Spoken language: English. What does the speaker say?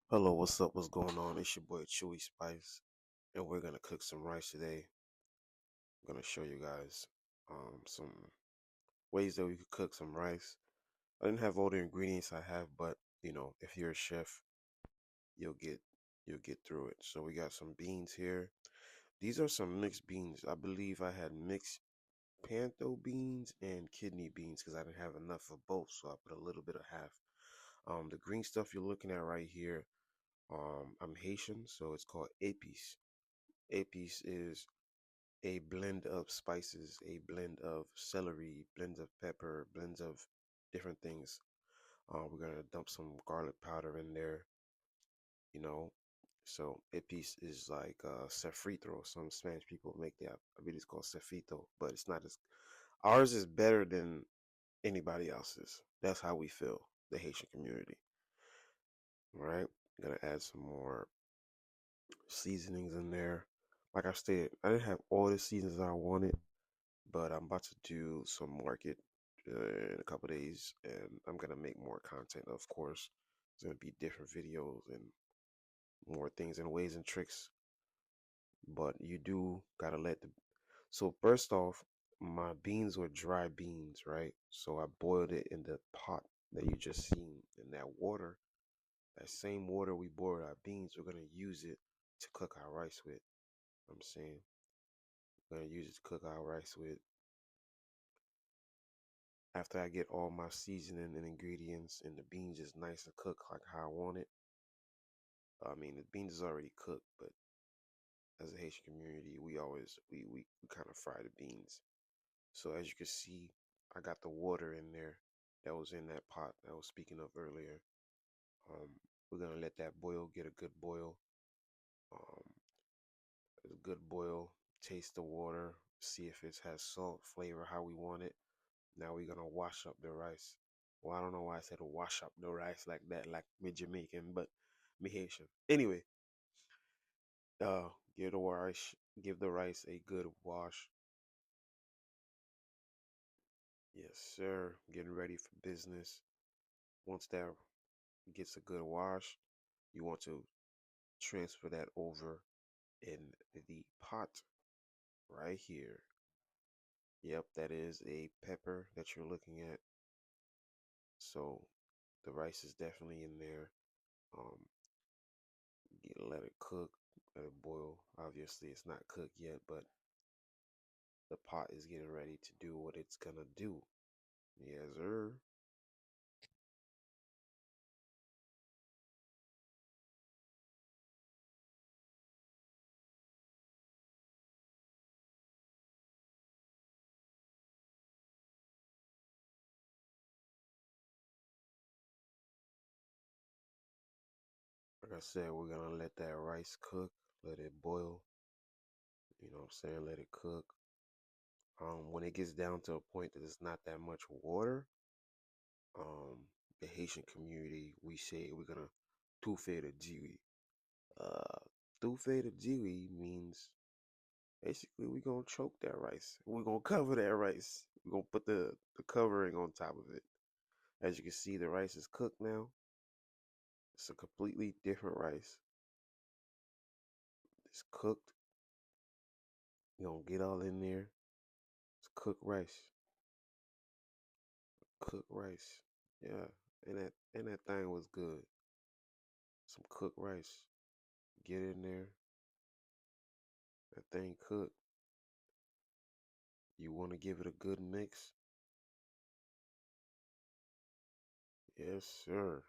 Hello, what's up? What's going on? It's your boy Chewy Spice, and we're gonna cook some rice today. I'm gonna show you guys some ways that we could cook some rice. I didn't have all the ingredients I have, but if you're a chef, you'll get you'll get through it. So we got some beans here. These are some mixed beans. I believe I had mixed pinto beans and kidney beans because I didn't have enough of both, so I put a little bit of half. The green stuff you're looking at right here. I'm Haitian, so it's called épices. Épices is a blend of spices, a blend of celery, blends of pepper, blends of different things. We're gonna dump some garlic powder in there, you know. So épices is like sofrito. Some Spanish people make that. I believe it's called sofrito, but it's not as ours is better than anybody else's. That's how we feel, the Haitian community. All right, gonna add some more seasonings in there. Like I said, I didn't have all the seasons I wanted, but I'm about to do some market in a couple days, and I'm gonna make more content. Of course, it's gonna be different videos and more things and ways and tricks. But you do gotta let the. So first off, my beans were dry beans, right? So I boiled it in the pot that you just seen in that water. That same water we boiled our beans, we're gonna use it to cook our rice with. I'm saying we're gonna use it to cook our rice with. After I get all my seasoning and ingredients and the beans is nice and cooked like how I want it. I mean, the beans is already cooked, but as a Haitian community, we always we kind of fry the beans. So as you can see, I got the water in there that was in that pot that I was speaking of earlier. Um, we're gonna let that boil, get a good boil. Um, a good boil. Taste the water, see if it has salt, flavor, how we want it. Now we're gonna wash up the rice. Well, I don't know why I said wash up the rice like that, like me Jamaican, but me Haitian. Anyway, uh, give the rice a good wash. Yes, sir. Getting ready for business. Once that gets a good wash, you want to transfer that over in the pot right here. Yep, that is a pepper that you're looking at. So the rice is definitely in there. Um, let it cook, let it boil. Obviously, it's not cooked yet, but the pot is getting ready to do what it's gonna do. Yes, sir. Like I said, we're gonna let that rice cook, let it boil. You know what I'm saying? Let it cook. When it gets down to a point that it's not that much water, um, the Haitian community, we say we're gonna tufe the jiwi. Uh, tufe the jiwi means basically we're gonna choke that rice. We're gonna cover that rice. We're gonna put the covering on top of it. As you can see, the rice is cooked now. It's a completely different rice. It's cooked. You gonna get all in there. It's cooked rice. Cooked rice. Yeah. And that thing was good. Some cooked rice. Get in there. That thing cooked. You wanna give it a good mix? Yes, sir.